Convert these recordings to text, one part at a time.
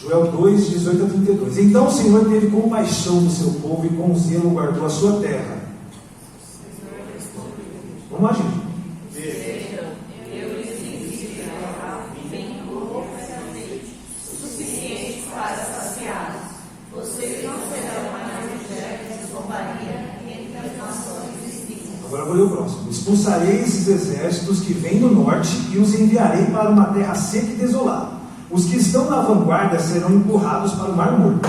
Joel 2, 18 a 32. Então o Senhor teve compaixão do seu povo e com zelo guardou a sua terra. Vamos lá, gente. Agora vou ler o próximo. Expulsarei esses exércitos que vêm do norte e os enviarei para uma terra seca e desolada. Os que estão na vanguarda serão empurrados para o mar Morto,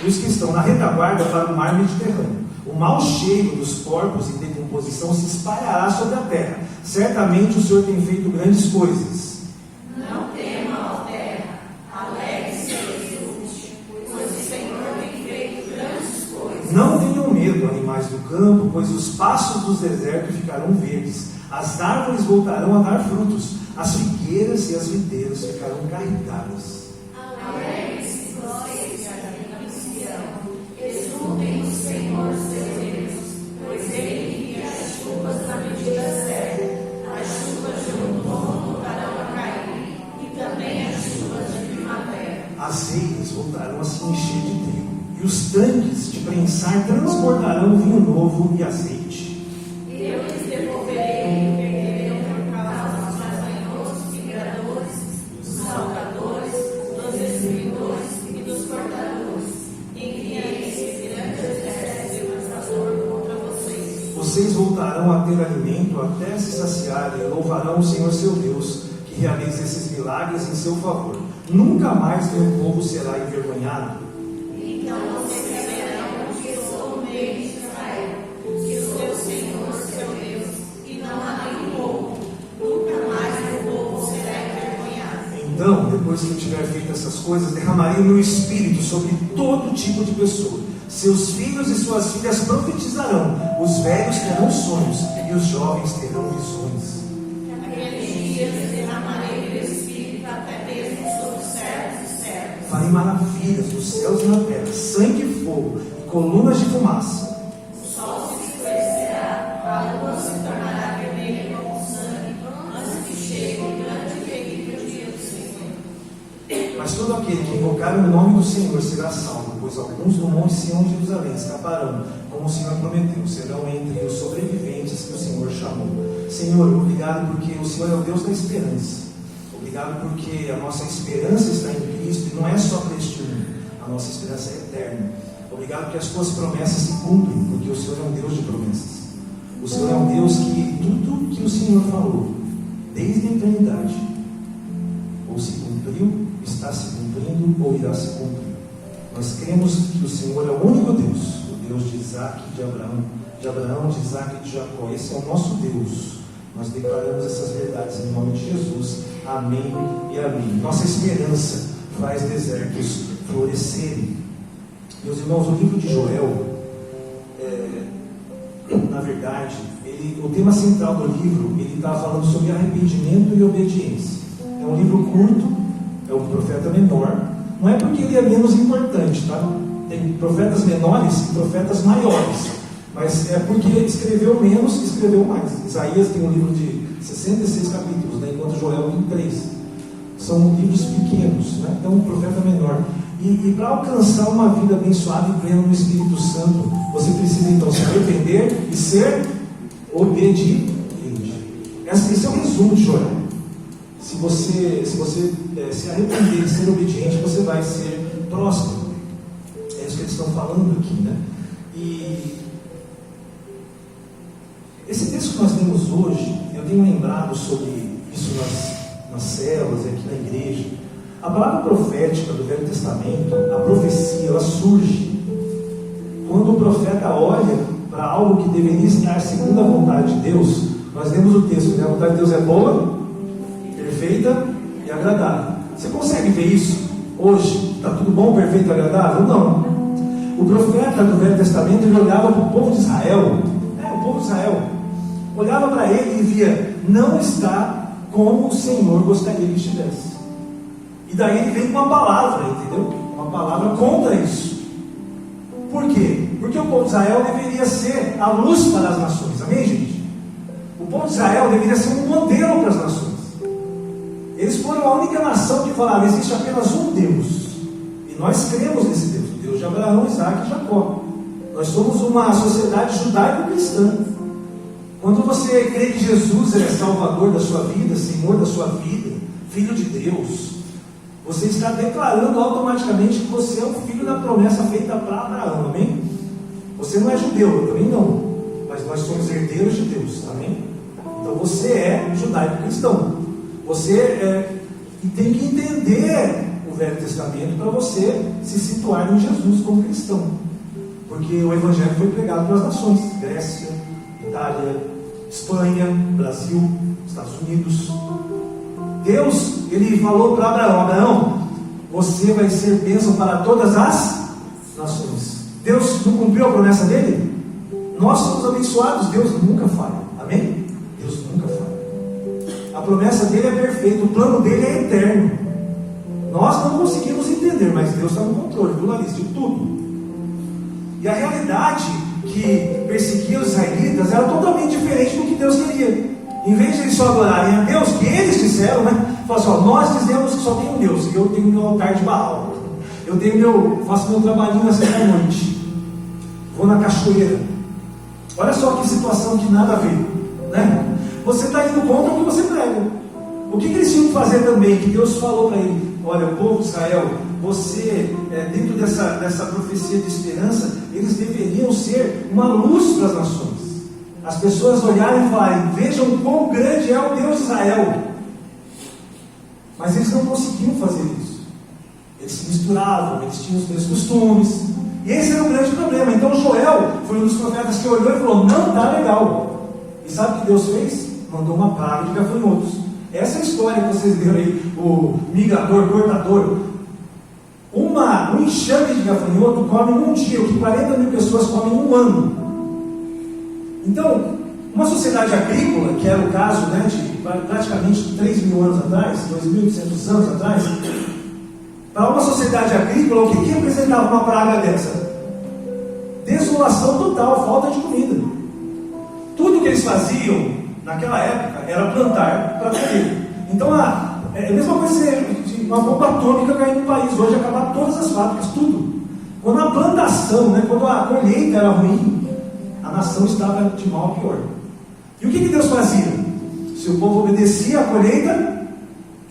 e os que estão na retaguarda para o mar Mediterrâneo. O mau cheiro dos corpos em decomposição se espalhará sobre a terra. Certamente o Senhor tem feito grandes coisas. Não tema, ó terra, alegre-se e exulte, pois o Senhor tem feito grandes coisas. Não tenham medo, animais do campo, pois os pastos dos desertos ficarão verdes, as árvores voltarão a dar frutos, as figueiras e as videiras ficarão carregadas. Alegre-se, vocês, jardim de Sião, exultem no Senhor seu Deus, pois Ele envia as chuvas na medida certa, as chuvas de outono voltarão a cair, e também as chuvas de primavera. As eiras voltarão a se encher de trigo, e os tanques de prensar transbordarão vinho novo e azeite. Eu lhes devolverei o que perderam por causa dos gafanhotos, migradores, dos salgadores, dos destruidores e dos cortadores. Enviei esse grande exército devastador contra vocês. Vocês voltarão a ter alimento até se saciarem e louvarão o Senhor seu Deus, que realiza esses milagres em seu favor. Nunca mais meu povo será envergonhado. Então vocês saberão que eu sou o meio de Israel, que sou o Senhor seu Deus, e não há nenhum outro. Nunca mais meu povo será envergonhado. Então, depois que eu tiver feito essas coisas, derramarei o meu espírito sobre todo tipo de pessoa. Seus filhos e suas filhas profetizarão, os velhos terão sonhos e os jovens terão visões. Naqueles dias derramarei meu espírito até mesmo sobre os servos e servas. Farei maravilhas nos céus e na terra, sangue e fogo, e colunas de fumaça. O sol se escurecerá, a lua se tornará vermelha como sangue, antes que chegue o grande e terrível dia do Senhor. Mas todo aquele que invocar o nome do Senhor será salvo, pois alguns do monte Sião de Jerusalém escaparão, como o Senhor prometeu, serão entre os sobreviventes que o Senhor chamou. Senhor, obrigado porque o Senhor é o Deus da esperança. Obrigado porque a nossa esperança está em Cristo e não é só para este mundo, a nossa esperança é eterna. Obrigado porque as tuas promessas se cumprem, porque o Senhor é um Deus de promessas. O Senhor é um Deus que tudo que o Senhor falou, desde a eternidade, ou se cumpriu, está se cumprindo ou irá se cumprir. Nós cremos que o Senhor é o único Deus, o Deus de Isaac e de Abraão, de Isaac e de Jacó. Esse é o nosso Deus. Nós declaramos essas verdades em nome de Jesus. Amém e amém. Nossa esperança faz desertos florescerem. Meus irmãos, o livro de Joel, na verdade, o tema central do livro, ele está falando sobre arrependimento e obediência. É um livro curto, é um profeta menor. Não é porque ele é menos importante, tá? Tem profetas menores e profetas maiores, mas é porque ele escreveu menos e escreveu mais. Isaías tem um livro de 66 capítulos, né? Enquanto Joel tem 3. São livros pequenos, né? Então, um profeta menor. E para alcançar uma vida abençoada e plena no Espírito Santo, você precisa então se arrepender e ser obediente. Esse é o resumo de Joel. Se você se arrepender e ser obediente, você vai ser próspero. É isso que eles estão falando aqui, né? E esse texto que nós temos hoje, eu tenho lembrado sobre isso nas células, aqui na igreja. A palavra profética do Velho Testamento, a profecia, ela surge quando o profeta olha para algo que deveria estar segundo a vontade de Deus. Nós lemos o texto, né? A vontade de Deus é boa, perfeita e agradável. Você consegue ver isso hoje? Está tudo bom, perfeito e agradável? Não. O profeta do Velho Testamento, ele olhava para o povo de Israel, o povo de Israel, olhava para ele e via, não está como o Senhor gostaria que estivesse. E daí ele vem com uma palavra, entendeu? Uma palavra contra isso. Por quê? Porque o povo de Israel deveria ser a luz para as nações, amém, gente? O povo de Israel deveria ser um modelo para as nações. Eles foram a única nação que falava, existe apenas um Deus. E nós cremos nesse Deus, o Deus de Abraão, Isaac e Jacó. Nós somos uma sociedade judaico-cristã. Quando você crê que Jesus é Salvador da sua vida, Senhor da sua vida, Filho de Deus, você está declarando automaticamente que você é o filho da promessa feita para Abraão, amém? Você não é judeu, eu também não, mas nós somos herdeiros de Deus, amém? Então você é judaico-cristão. Você tem que entender o Velho Testamento para você se situar em Jesus como cristão, porque o Evangelho foi pregado para as nações: Grécia, Itália, Espanha, Brasil, Estados Unidos. Deus, ele falou para Abraão: Abraão, você vai ser bênção para todas as nações. Deus não cumpriu a promessa dele? Nós somos abençoados, Deus nunca falha, amém? Deus nunca falha. A promessa dele é perfeita, o plano dele é eterno. Nós não conseguimos entender, mas Deus está no controle, pluralista de tudo. E a realidade que perseguia os israelitas era totalmente diferente do que Deus queria. Em vez de eles só adorarem a Deus, que eles disseram, né? Falaram assim: nós dizemos que só tem um Deus, e eu tenho meu altar de Baal, faço meu trabalhinho na sexta-noite, vou na cachoeira. Olha só que situação que nada a ver, né? Você está indo contra o que você prega. O que eles tinham que fazer também? Que Deus falou para ele: olha, o povo de Israel, você, dentro dessa profecia de esperança, eles deveriam ser uma luz para as nações. As pessoas olharem e falarem: vejam quão grande é o Deus de Israel. Mas eles não conseguiam fazer isso. Eles se misturavam, eles tinham os mesmos costumes. E esse era o grande problema. Então Joel foi um dos profetas que olhou e falou: não está legal. E sabe o que Deus fez? Mandou uma praga de gafanhotos. Essa é a história que vocês viram aí, o migrador, cortador. Um enxame de gafanhoto come em um dia, o que 40 mil pessoas comem em um ano. Então, uma sociedade agrícola, que era o caso, né, de praticamente 3 mil anos atrás, 2.800 anos atrás, para uma sociedade agrícola, o que representava uma praga dessa? Desolação total, falta de comida. Tudo que eles faziam naquela época era plantar para colher. Então, é a mesma coisa de uma bomba atômica cair no país hoje, acabar todas as fábricas, tudo. Quando a plantação, né, quando a colheita era ruim, a nação estava de mal a pior. E o que Deus fazia? Se o povo obedecia, a colheita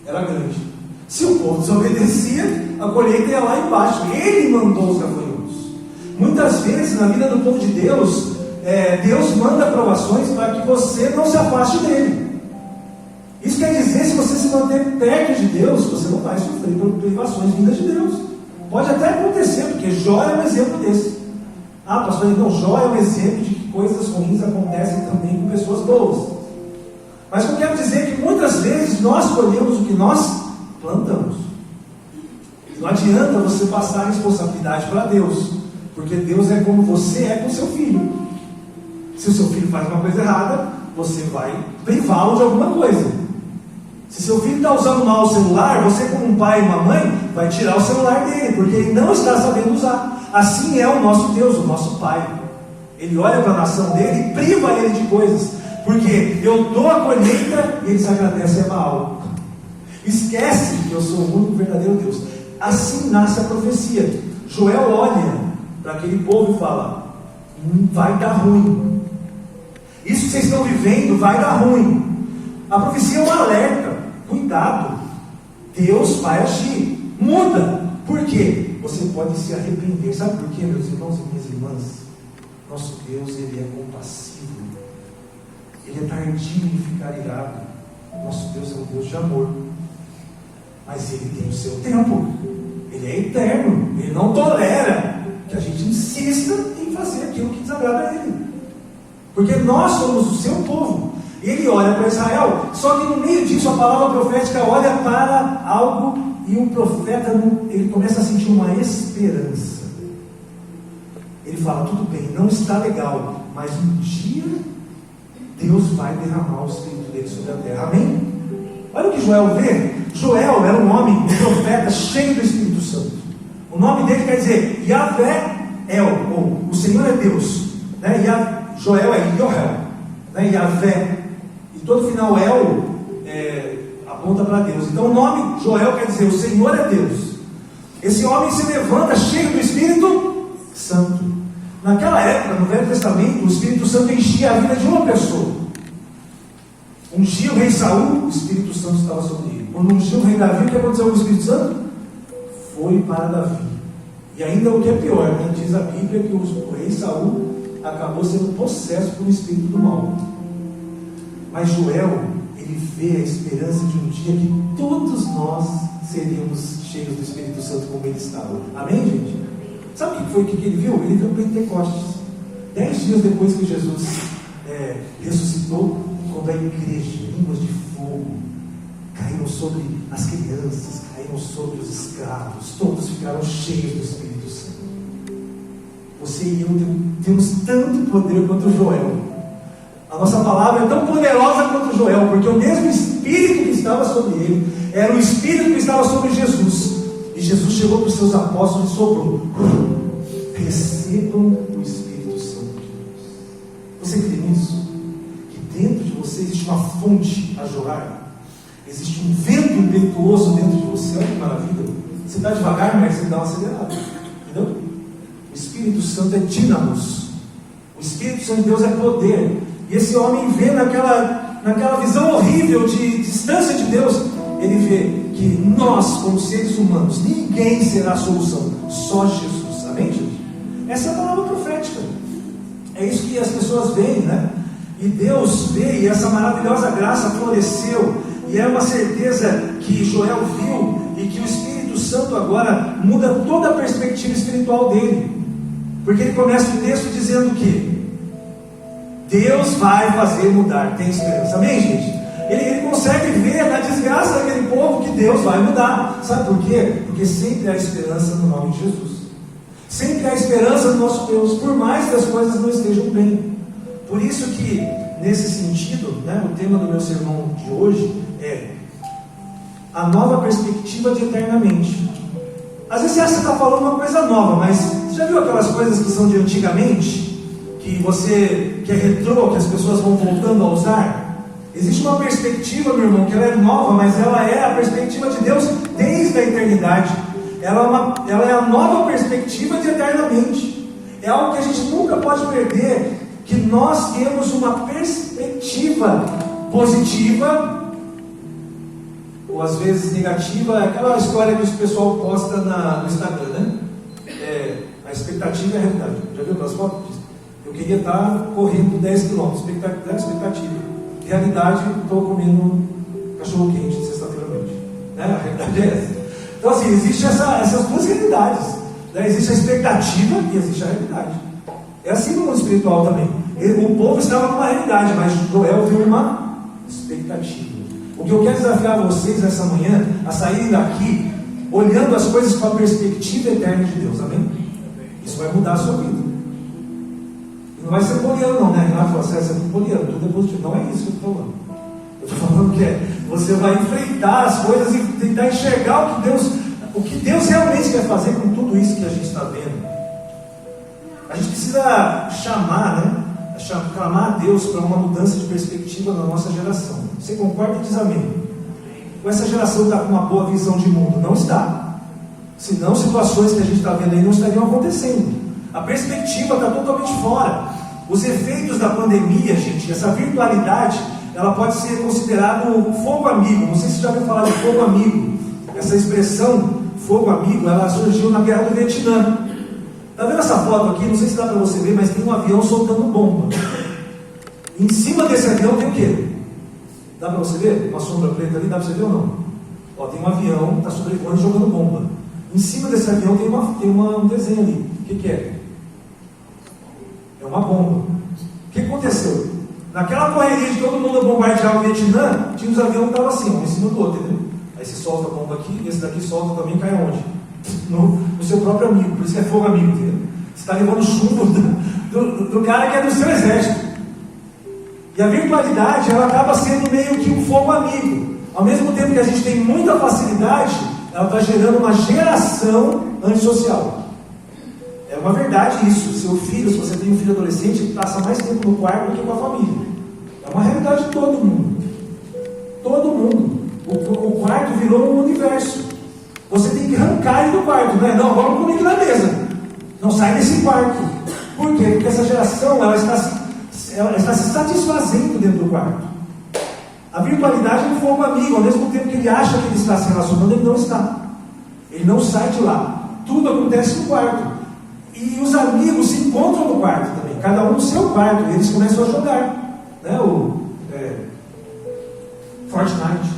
era grande. Se o povo desobedecia, a colheita ia lá embaixo. Ele mandou os gafanhotos. Muitas vezes na vida do povo de Deus, Deus manda provações para que você não se afaste dele. Isso quer dizer, se você se manter perto de Deus, você não vai sofrer por privações vindas de Deus. Pode até acontecer, porque Jó é um exemplo desse. Pastor, então Jó é um exemplo de que coisas ruins acontecem também com pessoas boas. Mas eu quero dizer que muitas vezes nós colhemos o que nós plantamos. Não adianta você passar a responsabilidade para Deus, porque Deus é como você é com seu filho. Se o seu filho faz uma coisa errada, você vai privá-lo de alguma coisa. Se seu filho está usando mal o celular, você, como um pai e uma mãe, vai tirar o celular dele, porque ele não está sabendo usar. Assim é o nosso Deus, o nosso Pai. Ele olha para a nação dele e priva ele de coisas, porque eu dou a colheita e eles agradecem a Baal. Esquece que eu sou o único verdadeiro Deus. Assim nasce a profecia. Joel olha para aquele povo e fala: vai dar ruim. Isso que vocês estão vivendo vai dar ruim. A profecia é um alerta. Cuidado, Deus vai agir. Muda. Por quê? Você pode se arrepender. Sabe por quê, meus irmãos e minhas irmãs? Nosso Deus, Ele é compassivo. Ele é tardio em ficar irado. Nosso Deus é um Deus de amor. Mas Ele tem o seu tempo. Ele é eterno. Ele não tolera que a gente insista em fazer aquilo que desagrada a Ele. Porque nós somos o seu povo. Ele olha para Israel. Só que no meio disso a palavra profética olha para algo. E o profeta, ele começa a sentir uma esperança. Ele fala: tudo bem, não está legal, mas um dia Deus vai derramar o Espírito dele sobre a terra. Amém? Olha o que Joel vê. Joel era um homem, um profeta cheio do Espírito Santo. O nome dele quer dizer Yahvé El, ou o Senhor é Deus, né? Joel é Yoel, né? Yahvé, e todo final El aponta para Deus. Então o nome Joel quer dizer o Senhor é Deus. Esse homem se levanta cheio do Espírito Santo. Naquela época, no Velho Testamento, o Espírito Santo enchia a vida de uma pessoa. Ungia o rei Saul, o Espírito Santo estava sobre ele. Quando ungiu o rei Davi, o que aconteceu com o Espírito Santo? Foi para Davi. E ainda o que é pior, né? Diz a Bíblia que o rei Saul acabou sendo possesso por um espírito do mal. Mas Joel, ele vê a esperança de um dia que todos nós seríamos cheios do Espírito Santo como ele estava. Amém, gente? Sabe o que foi que ele viu? Ele viu Pentecostes. 10 dias depois que Jesus ressuscitou, quando a igreja, línguas de fogo, caíram sobre as crianças, caíram sobre os escravos, todos ficaram cheios do Espírito Santo. Você e eu temos tanto poder quanto Joel. A nossa palavra é tão poderosa quanto Joel, porque o mesmo Espírito que estava sobre ele era o Espírito que estava sobre Jesus. E Jesus chegou para os seus apóstolos e soprou: recebam o Espírito Santo de Deus. Você crê nisso? Que dentro de você existe uma fonte a jorrar, existe um vento impetuoso dentro de você. Olha que maravilha. Você está devagar, mas você dá uma acelerada. Entendeu? O Espírito Santo é dínamos. O Espírito Santo de Deus é poder. E esse homem vê naquela visão horrível de distância de Deus, ele vê que nós, como seres humanos, ninguém será a solução, só Jesus. Amém, gente? Essa é a palavra profética. É isso que as pessoas veem, né? E Deus vê, e essa maravilhosa graça floresceu, e é uma certeza que Joel viu, e que o Espírito Santo agora muda toda a perspectiva espiritual dele, porque ele começa o texto dizendo que Deus vai fazer mudar, tem esperança. Amém, gente? Ele consegue ver na desgraça daquele povo que Deus vai mudar. Sabe por quê? Porque sempre há esperança no nome de Jesus. Sempre há esperança no nosso Deus, por mais que as coisas não estejam bem. Por isso que, nesse sentido, né, o tema do meu sermão de hoje é a nova perspectiva de eternamente. Às vezes você acha que está falando uma coisa nova, mas você já viu aquelas coisas que são de antigamente? Que é retrô, que as pessoas vão voltando a usar? Existe uma perspectiva, meu irmão, que ela é nova, mas ela é a perspectiva de Deus desde a eternidade. Ela é a nova perspectiva de eternamente. É algo que a gente nunca pode perder, que nós temos uma perspectiva positiva, ou às vezes negativa. É aquela história que o pessoal posta no Instagram, né? A expectativa é a realidade. Já viu aquelas fotos? Eu queria estar correndo 10 km, expectativa. Realidade, estou comendo cachorro quente de sexta-feira à noite. Né? A realidade é essa. Então, assim, existem essas duas realidades. Né? Existe a expectativa e existe a realidade. É assim no mundo espiritual também. O povo estava numa realidade, mas Joel viu uma expectativa. O que eu quero desafiar vocês nessa manhã, a saírem daqui, olhando as coisas com a perspectiva eterna de Deus. Amém? Isso vai mudar a sua vida. Não vai ser poliano não, né? Renato falou, você vai ser poliano, tudo é positivo. Não é isso que eu estou falando. Eu estou falando que você vai enfrentar as coisas e tentar enxergar o que Deus realmente quer fazer com tudo isso que a gente está vendo. A gente precisa chamar, né? Clamar a Deus para uma mudança de perspectiva na nossa geração. Você concorda e diz amém? Ou essa geração está com uma boa visão de mundo? Não está. Senão situações que a gente está vendo aí não estariam acontecendo. A perspectiva está totalmente fora. Os efeitos da pandemia, gente, essa virtualidade, ela pode ser considerada um fogo amigo. Não sei se você já ouviu falar de fogo amigo. Essa expressão, fogo amigo, ela surgiu na Guerra do Vietnã. Está vendo essa foto aqui? Não sei se dá para você ver, mas tem um avião soltando bomba. Em cima desse avião tem o quê? Dá para você ver? Uma sombra preta ali, dá para você ver ou não? Ó, tem um avião que está sobrevoando e jogando bomba. Em cima desse avião tem um desenho ali. O que é? É uma bomba. O que aconteceu? Naquela correria de todo mundo bombardear o Vietnã, tinha uns aviões que estavam assim, um em cima do outro, entendeu? Aí você solta a bomba aqui, e esse daqui solta também, cai onde? No seu próprio amigo, por isso que é fogo amigo, entendeu? Você está levando chumbo do cara que é do seu exército. E a virtualidade, ela acaba sendo meio que um fogo amigo. Ao mesmo tempo que a gente tem muita facilidade, ela está gerando uma geração antissocial. É uma verdade isso. Seu filho, se você tem um filho adolescente, ele passa mais tempo no quarto do que com a família. É uma realidade de todo mundo. Todo mundo. O quarto virou um universo. você tem que arrancar ele do quarto, não é? Não, agora vamos comer aqui na mesa. Não sai desse quarto. Por quê? Porque essa geração ela está se satisfazendo dentro do quarto. A virtualidade é um fogo amigo, ao mesmo tempo que ele acha que ele está se relacionando, ele não está. Ele não sai de lá. Tudo acontece no quarto. E os amigos se encontram no quarto também, cada um no seu quarto, e eles começam a jogar. Né? Fortnite.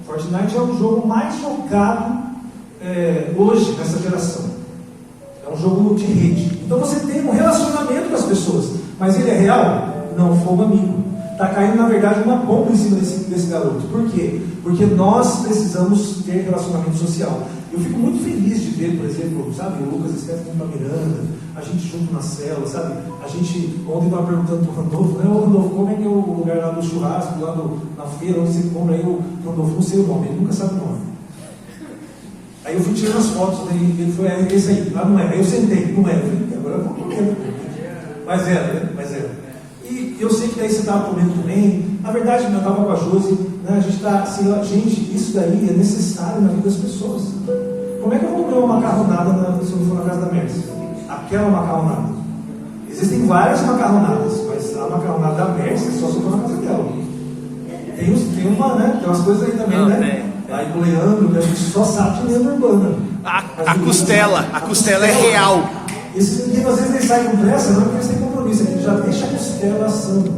Fortnite é o jogo mais jogado hoje nessa geração. É um jogo de rede. Então você tem um relacionamento com as pessoas, mas ele é real? Não, fogo amigo. Está caindo, na verdade, uma bomba em cima desse garoto. Por quê? Porque nós precisamos ter relacionamento social. Eu fico muito feliz de ver, por exemplo, sabe, o Lucas Estevam com a Miranda, a gente junto na cela, sabe? A gente, ontem estava perguntando para o Randolfo, né? Ô Randolfo, como é que é o lugar lá do churrasco, lá na feira, onde você compra aí o Randolfo, não sei o nome, ele nunca sabe o nome. Aí eu fui tirando as fotos, né? Ele foi, esse aí, lá não é. Aí eu sentei, não é. Eu falei, agora eu vou comer. Mas era, né? Mas era. E eu sei que daí você estava comendo também. Na verdade, eu estava com a Josi, né? A gente está assim, gente, isso daí é necessário na vida das pessoas. Como é que eu vou comer uma macarronada se eu não for na casa da Mercy? Aquela macarronada. Existem várias macarronadas, mas a macarronada da Mercy só se eu for na casa dela. Tem uma, né? Tem umas coisas aí também, não, né? Aí com o Leandro, que a gente só sabe de lenda urbana. A costela é real. Esses meninos às vezes eles saem com pressa, não é porque eles têm compromisso, eles já deixam a costela assando.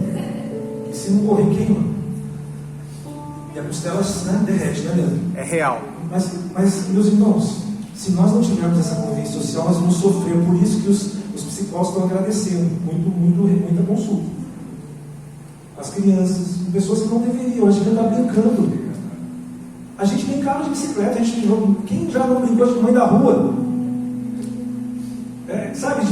E se não correr, queima. E a costela, né, derrete, né, Leandro? É real. Mas, meus irmãos, se nós não tivermos essa convivência social, nós vamos sofrer. Por isso que os psicólogos estão agradecendo muita consulta. As crianças, pessoas que não deveriam, a gente está brincando. A gente brincava de bicicleta, quem já não brincou de mãe da rua? Sabe,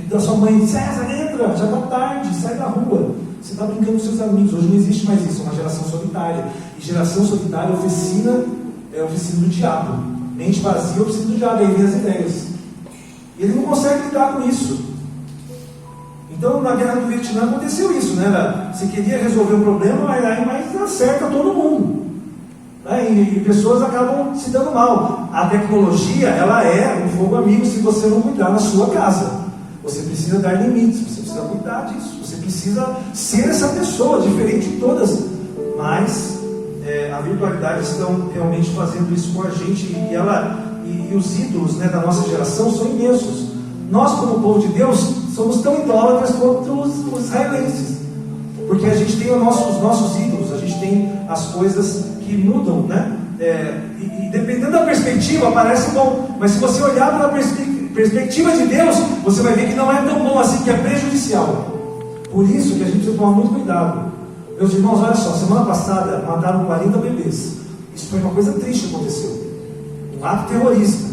da sua mãe, César, entra, já está tarde, sai da rua. Você está brincando com seus amigos. Hoje não existe mais isso, é uma geração solitária. E geração solitária é oficina do diabo. Mente vazia, oficina do diabo, aí vem as ideias. E ele não consegue lidar com isso. Então, na guerra do Vietnã aconteceu isso, né? Você queria resolver um problema, mas acerta todo mundo. E pessoas acabam se dando mal. A tecnologia, ela é um fogo amigo se você não cuidar na sua casa. Você precisa dar limites, você precisa cuidar disso. Você precisa ser essa pessoa, diferente de todas. Mas a virtualidade estão realmente fazendo isso com a gente. E os ídolos, né, da nossa geração são imensos. Nós, como povo de Deus, somos tão idólatras quanto os israelenses. Porque a gente tem os nossos ídolos, a gente tem as coisas que mudam, né? E dependendo da perspectiva, parece bom. Mas se você olhar pela perspectiva de Deus, você vai ver que não é tão bom assim, que é prejudicial. Por isso que a gente precisa tomar muito cuidado. Meus irmãos, olha só, semana passada mataram 40 bebês. Isso foi uma coisa triste que aconteceu. Um ato terrorista.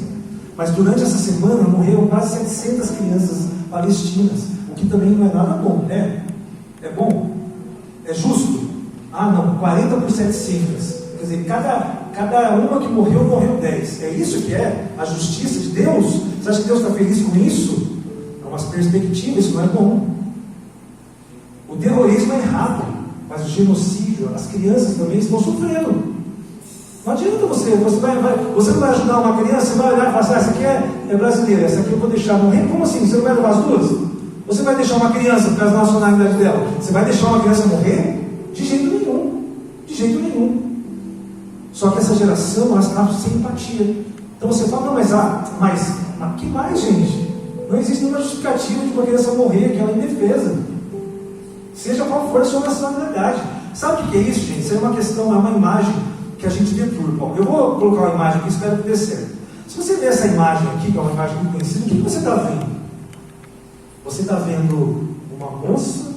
Mas durante essa semana morreram quase 700 crianças palestinas. O que também não é nada bom, né? É bom? É justo? Ah, não, 40 por 700. Quer dizer, cada uma que morreu 10. É isso que é a justiça de Deus? Você acha que Deus está feliz com isso? É uma perspectiva, isso não é bom. O terrorismo é errado, mas o genocídio, as crianças também estão sofrendo. Não adianta você não vai ajudar uma criança, você vai olhar e falar assim, essa aqui é brasileira, essa aqui eu vou deixar morrer. Como assim? Você não vai levar as duas? Você vai deixar uma criança por causa da nacionalidade dela? Você vai deixar uma criança morrer? De jeito nenhum. De jeito nenhum. Só que essa geração, ela está sem empatia. Então você fala, não, mas que mais, gente? Não existe nenhuma justificativa de uma criança morrer, que ela é indefesa. Seja qual for a sua nacionalidade. Sabe o que é isso, gente? Isso é uma questão, é uma imagem que a gente deturpa. Eu vou colocar uma imagem aqui, espero que dê certo. Se você ver essa imagem aqui, que é uma imagem muito conhecida, o que você está vendo? Você está vendo uma moça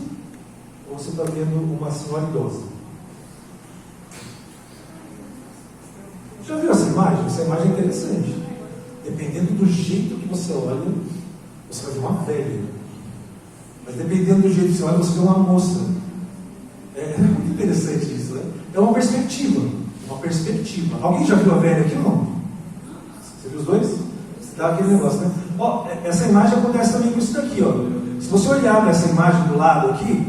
ou você está vendo uma senhora idosa? Já viu essa imagem? Essa imagem é interessante. Dependendo do jeito que você olha, você vai ver uma velha. Mas dependendo do jeito que você olha, você vê uma moça. É muito interessante isso, né? É uma perspectiva. Uma perspectiva. Alguém já viu a velha aqui ou não? Você viu os dois? Dá aquele negócio, né? Ó, essa imagem acontece também com isso daqui, ó. Se você olhar para essa imagem do lado aqui,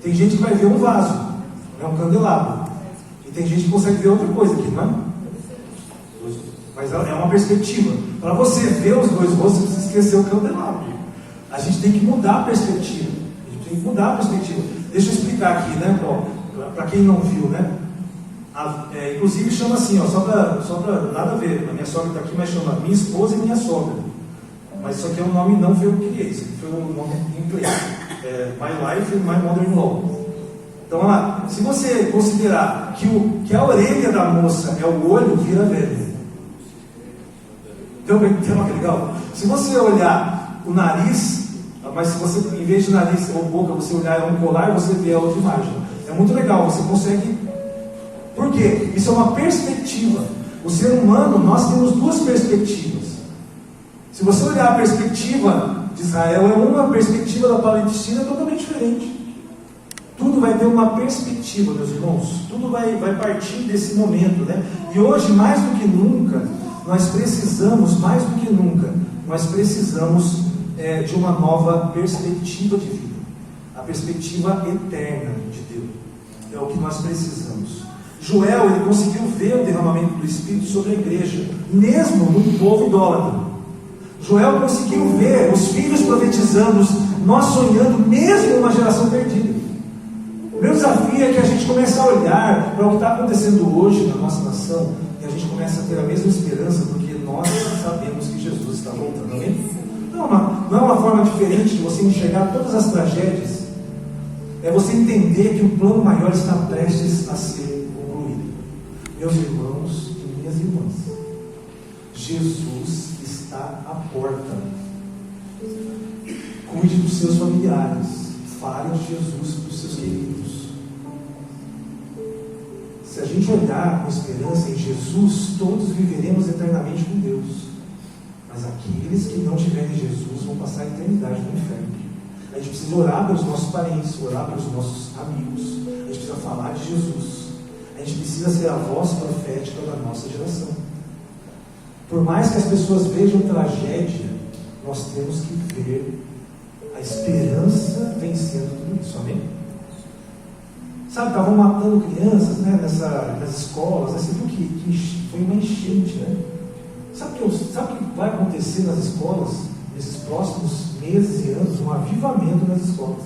tem gente que vai ver um vaso, é um candelabro. E tem gente que consegue ver outra coisa aqui, não é? Mas é uma perspectiva. Para você ver os dois rostos, você precisa esquecer o candelabro. A gente tem que mudar a perspectiva. Deixa eu explicar aqui, né, para quem não viu, né? Inclusive chama assim, ó, só para nada a ver. A minha sogra está aqui, mas chama minha esposa e minha sogra. Mas isso aqui é um nome não foi eu que criei, isso aqui foi um nome em inglês. My Life and My Mother-in-Law. Então, se você considerar que a orelha da moça é o olho, vira velho. Então, que legal? Se você olhar o nariz, mas se você, em vez de nariz ou boca, você olhar um colar, você vê a outra imagem. É muito legal, você consegue. Por quê? Isso é uma perspectiva. O ser humano, nós temos duas perspectivas. Se você olhar a perspectiva de Israel, é uma perspectiva da Palestina totalmente diferente. Tudo vai ter uma perspectiva, meus irmãos. Tudo vai partir desse momento, né? E hoje, mais do que nunca, nós precisamos de uma nova perspectiva de vida. A perspectiva eterna de Deus. É o que nós precisamos. Joel, ele conseguiu ver o derramamento do Espírito sobre a igreja, mesmo num povo idólatra. Joel conseguiu ver os filhos profetizando, nós sonhando, mesmo numa geração perdida. O meu desafio é que a gente comece a olhar para o que está acontecendo hoje na nossa nação e a gente comece a ter a mesma esperança, porque nós sabemos que Jesus está voltando. Amém? Não é uma forma diferente de você enxergar todas as tragédias. É você entender que o plano maior está prestes a ser concluído. Meus irmãos e minhas irmãs, Jesus está à porta. Cuide dos seus familiares. Fale de Jesus para os seus queridos. Se a gente olhar com esperança em Jesus, todos viveremos eternamente com Deus. Mas aqueles que não tiverem Jesus vão passar a eternidade no inferno. A gente precisa orar pelos nossos parentes, orar pelos nossos amigos. A gente precisa falar de Jesus. A gente precisa ser a voz profética da nossa geração. Por mais que as pessoas vejam tragédia, nós temos que ver a esperança vencendo tudo isso. Amém? Sabe, estavam matando crianças, né, nas escolas. Você viu que foi uma enchente, né? Sabe o que vai acontecer nas escolas nesses próximos meses e anos? Um avivamento nas escolas.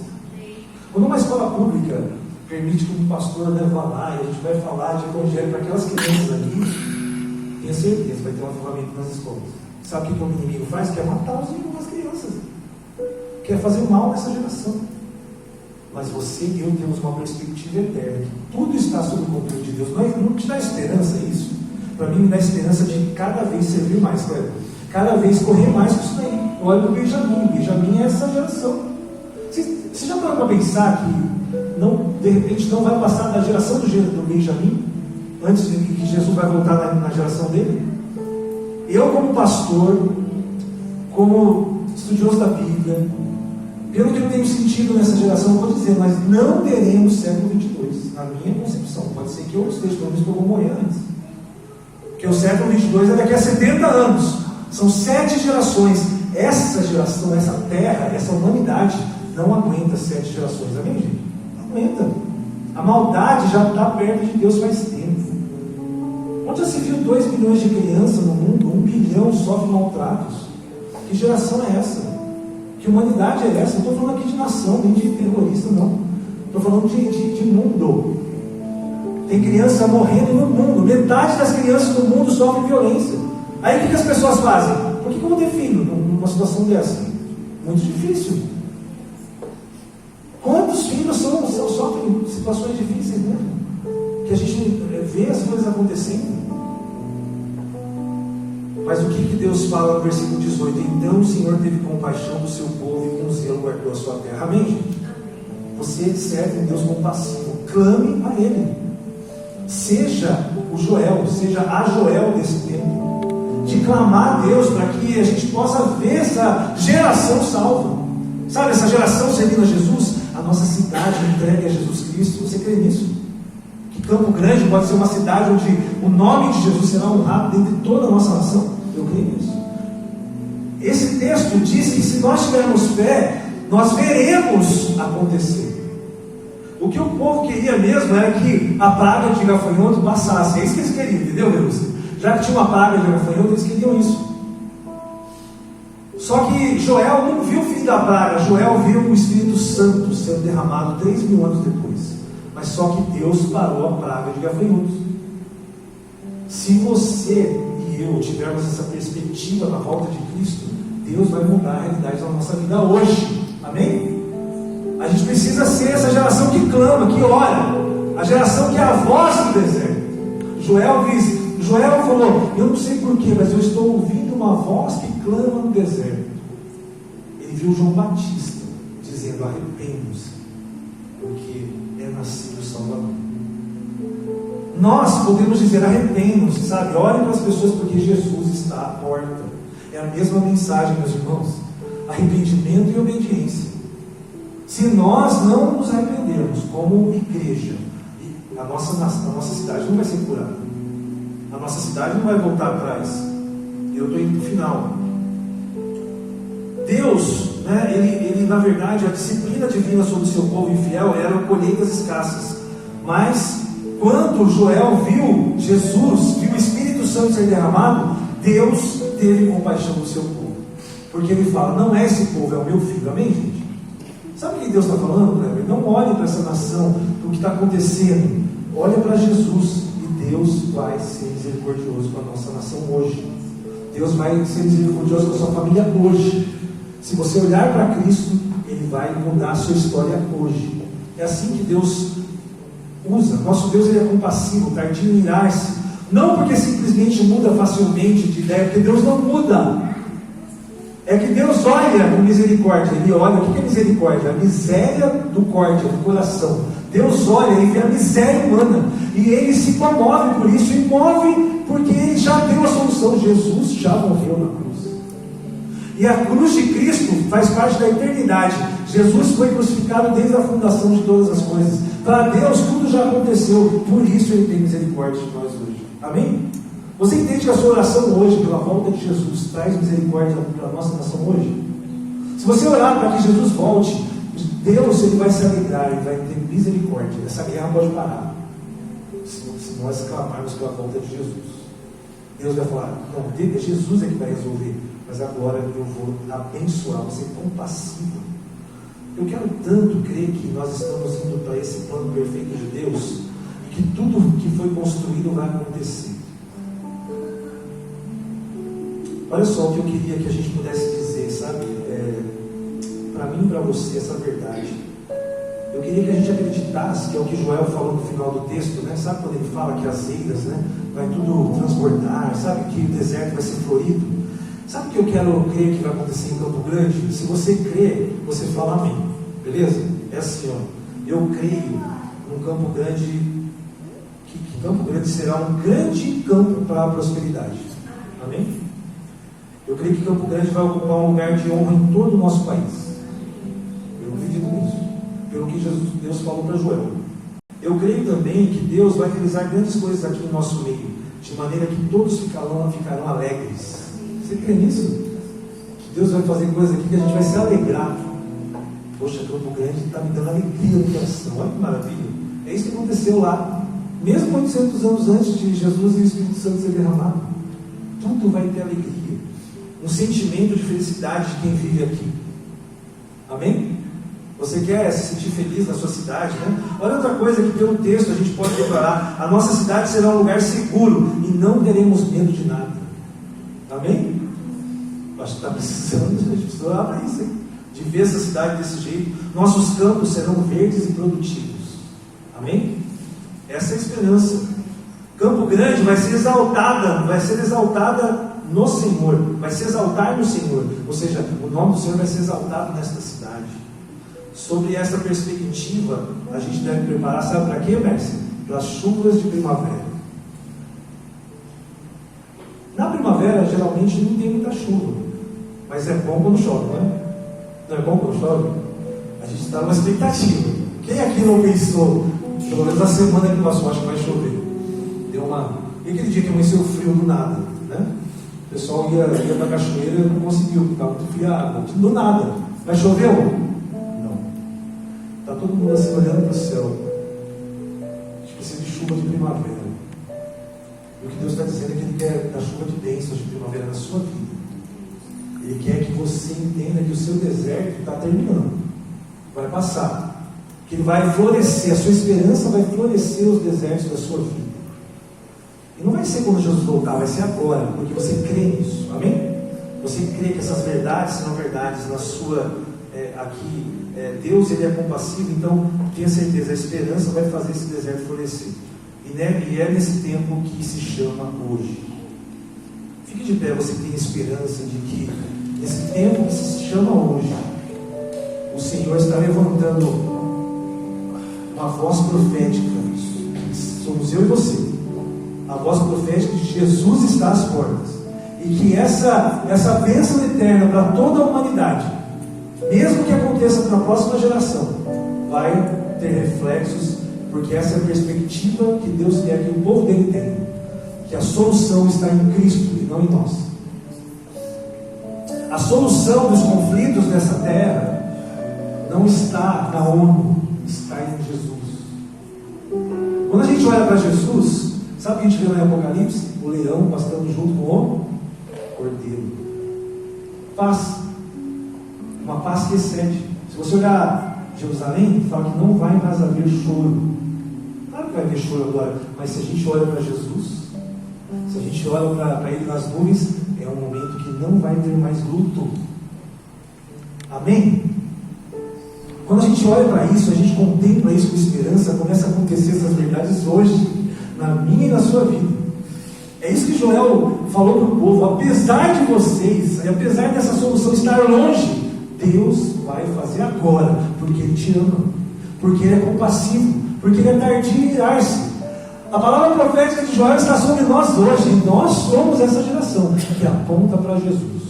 Quando uma escola pública permite que um pastor vá lá e a gente vai falar de evangelho para aquelas crianças ali, tenha certeza que vai ter um avivamento nas escolas. Sabe o que o inimigo faz? Quer matar as crianças. Quer fazer mal nessa geração. Mas você e eu temos uma perspectiva eterna, que tudo está sob o controle de Deus. Não te dá esperança isso? Para mim, me dá esperança de cada vez servir mais, Cleber. Cada vez correr mais com isso daí. Olha para o Benjamin. Benjamin é essa geração. Você já parou para pensar que de repente não vai passar da geração do Benjamin antes de que Jesus vai voltar na geração dele? Eu, como pastor, como estudioso da Bíblia, pelo que eu tenho sentido nessa geração, eu vou dizer, mas não teremos século 22, na minha concepção. Pode ser que eu esteja, pelo menos que eu vou morrer antes. Porque o século 22 é daqui a 70 anos. São 7 gerações. Essa geração, essa terra, essa humanidade não aguenta 7 gerações. Amém, gente? Não aguenta. A maldade já está perto de Deus faz tempo. Onde já se viu 2 bilhões de crianças no mundo? 1 bilhão sofre maltratos. Que geração é essa? Que humanidade é essa? Não estou falando aqui de nação, nem de terrorista, não. Estou falando de mundo. Tem criança morrendo no mundo. Metade das crianças no mundo sofrem violência. Aí o que as pessoas fazem? Por que eu vou ter filho numa situação dessa? Muito difícil. Quantos filhos sofrem situações difíceis mesmo? Que a gente vê as coisas acontecendo. Mas o que Deus fala no versículo 18? Então o Senhor teve compaixão do seu povo e com zelo guardou a sua terra. Amém, gente? Você serve um Deus compassivo. Clame a Ele. Seja o Joel, seja a Joel desse tempo. De clamar a Deus para que a gente possa ver essa geração salva. Sabe, essa geração servindo a Jesus? A nossa cidade entregue a Jesus Cristo. Você crê nisso? Que Campo Grande pode ser uma cidade onde o nome de Jesus será honrado dentro de toda a nossa nação? Eu creio nisso. Esse texto diz que se nós tivermos fé, nós veremos acontecer. O que o povo queria mesmo era que a praga de gafanhoto passasse. É isso que eles queriam, entendeu, Deus? já que tinha uma praga de gafanhoto, eles queriam isso. Só que Joel não viu o fim da praga, Joel viu o Espírito Santo sendo derramado 3.000 anos depois. Mas só que Deus parou a praga de gafanhotos. Se você e eu tivermos essa perspectiva na volta de Cristo, Deus vai mudar a realidade da nossa vida hoje. Amém? A gente precisa ser essa geração que clama, que ora, a geração que é a voz do deserto. Joel falou, eu não sei porquê, mas eu estou ouvindo uma voz que clama no deserto. Ele viu João Batista dizendo, arrependam-se, porque é nascido o Salvador. Nós podemos dizer, arrependam-se, sabe? Olhem para as pessoas, porque Jesus está à porta. É a mesma mensagem, meus irmãos. Arrependimento e obediência. Se nós não nos arrependermos como igreja, a nossa cidade não vai ser curada. A nossa cidade não vai voltar atrás. Eu estou indo para o final. Deus, né, ele na verdade, a disciplina divina sobre o seu povo infiel era colheitas escassas. Mas quando Joel viu Jesus, viu o Espírito Santo ser derramado, Deus teve compaixão do seu povo. Porque ele fala, não é esse povo, é o meu filho. Amém, gente? Sabe o que Deus está falando, Kleber? Não olhe para essa nação, para o que está acontecendo. Olha para Jesus e Deus vai ser misericordioso com a nossa nação hoje. Deus vai ser misericordioso com a sua família hoje. Se você olhar para Cristo, Ele vai mudar a sua história hoje. É assim que Deus usa. Nosso Deus, Ele é compassivo, tardio em irar-se. Não porque simplesmente muda facilmente de ideia, porque Deus não muda. É que Deus olha com misericórdia. Ele olha, o que é misericórdia? A miséria do córdia, do coração. Deus olha, Ele vê a miséria humana. E Ele se comove por isso. E move porque Ele já deu a solução. Jesus já morreu na cruz. E a cruz de Cristo faz parte da eternidade. Jesus foi crucificado desde a fundação de todas as coisas. Para Deus tudo já aconteceu. Por isso Ele tem misericórdia de nós hoje. Amém? Você entende que a sua oração hoje, pela volta de Jesus, traz misericórdia para a nossa nação hoje? Se você orar para que Jesus volte, Deus, Ele vai se alegrar, Ele vai ter misericórdia. Essa guerra pode parar, se nós clamarmos pela volta de Jesus. Deus vai falar, não, Jesus é que vai resolver, mas agora eu vou abençoar, vou ser compassivo. Eu quero tanto crer que nós estamos indo para esse plano perfeito de Deus, e que tudo que foi construído vai acontecer. Olha só o que eu queria que a gente pudesse dizer, sabe? Para mim e para você, essa verdade. Eu queria que a gente acreditasse, que é o que Joel falou no final do texto, né? Sabe quando ele fala que as eiras, né, vai tudo transbordar, sabe que o deserto vai ser florido? Sabe o que eu quero crer que vai acontecer em Campo Grande? Se você crê, você fala amém, beleza? É assim, ó. Eu creio num Campo Grande, que Campo Grande será um grande campo para a prosperidade. Amém? Eu creio que Campo Grande vai ocupar um lugar de honra em todo o nosso país. Eu acredito nisso, pelo que Deus falou para Joel. Eu creio também que Deus vai realizar grandes coisas aqui no nosso meio, de maneira que todos ficarão alegres. Você crê nisso? Que Deus vai fazer coisas aqui que a gente vai se alegrar. Poxa, Campo Grande está me dando alegria no coração. Olha que maravilha. É isso que aconteceu lá. Mesmo 800 anos antes de Jesus e o Espírito Santo ser derramado. Tudo vai ter alegria. Um sentimento de felicidade de quem vive aqui. Amém? Você quer se sentir feliz na sua cidade, né? Olha outra coisa que pelo texto a gente pode declarar: a nossa cidade será um lugar seguro e não teremos medo de nada. Amém? Acho que está precisando, a gente precisa orar para isso, hein? De ver essa cidade desse jeito. Nossos campos serão verdes e produtivos. Amém? Essa é a esperança. Campo Grande vai ser exaltada no Senhor, vai se exaltar no Senhor, ou seja, o nome do Senhor vai ser exaltado nesta cidade. Sobre essa perspectiva, a gente deve preparar, sabe para quê, Mércia? Para as chuvas de primavera. Na primavera, geralmente não tem muita chuva, mas é bom quando chove, não é? Não é bom quando chove? A gente está numa expectativa. Quem aqui não pensou, pelo menos na semana que passou, acho que vai chover? E aquele dia que amanheceu frio do nada, né? O pessoal ia para a cachoeira e não conseguiu, porque estava muito fria a água. Do nada. Mas choveu? Não. Está todo mundo assim olhando para o céu. A gente precisa de chuva de primavera. E o que Deus está dizendo é que Ele quer dar chuva de bênçãos de primavera na sua vida. Ele quer que você entenda que o seu deserto está terminando, vai passar, que ele vai florescer, a sua esperança vai florescer os desertos da sua vida. E não vai ser quando Jesus voltar, vai ser agora, porque você crê nisso, amém? Você crê que essas verdades são verdades na sua, Deus ele é compassivo, então tenha certeza, a esperança vai fazer esse deserto florescer. E é nesse tempo que se chama hoje. Fique de pé, você tem esperança de que nesse tempo que se chama hoje, o Senhor está levantando uma voz profética, somos eu e você, a voz profética de Jesus está às portas, e que essa bênção eterna para toda a humanidade, mesmo que aconteça para a próxima geração, vai ter reflexos, porque essa é a perspectiva que Deus quer que o povo dele tenha, que a solução está em Cristo e não em nós. A solução dos conflitos nessa terra não está na ONU, está em Jesus. Quando a gente olha para Jesus, sabe o que a gente vê no Apocalipse? O leão pastando junto com o cordeiro. Paz. Uma paz que excede. Se você olhar Jerusalém, fala que não vai mais haver choro. Claro que vai haver choro agora, mas se a gente olha para Jesus, se a gente olha para Ele nas nuvens, é um momento que não vai ter mais luto. Amém? Quando a gente olha para isso, a gente contempla isso com esperança, começa a acontecer essas verdades hoje, na minha e na sua vida. É isso que Joel falou para o povo: apesar de vocês, e apesar dessa solução estar longe, Deus vai fazer agora, porque Ele te ama, porque Ele é compassivo, porque Ele é tardio em irar-se. A palavra profética de Joel está sobre nós hoje, e nós somos essa geração que aponta para Jesus.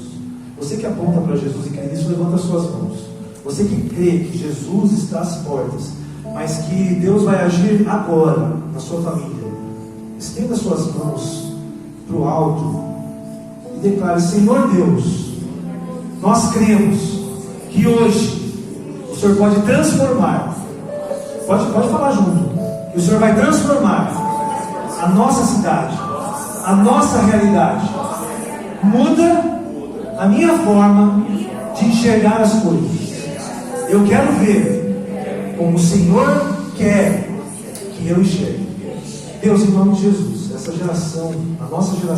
Você que aponta para Jesus e crê nisso, levanta as suas mãos. Você que crê que Jesus está às portas, mas que Deus vai agir agora na sua família, estenda suas mãos para o alto e declare: Senhor Deus, nós cremos que hoje o Senhor pode transformar, pode falar junto, que o Senhor vai transformar a nossa cidade, a nossa realidade. Muda a minha forma de enxergar as coisas. Eu quero ver como o Senhor quer que eu enxergue. Deus, em nome de Jesus, essa geração, a nossa geração,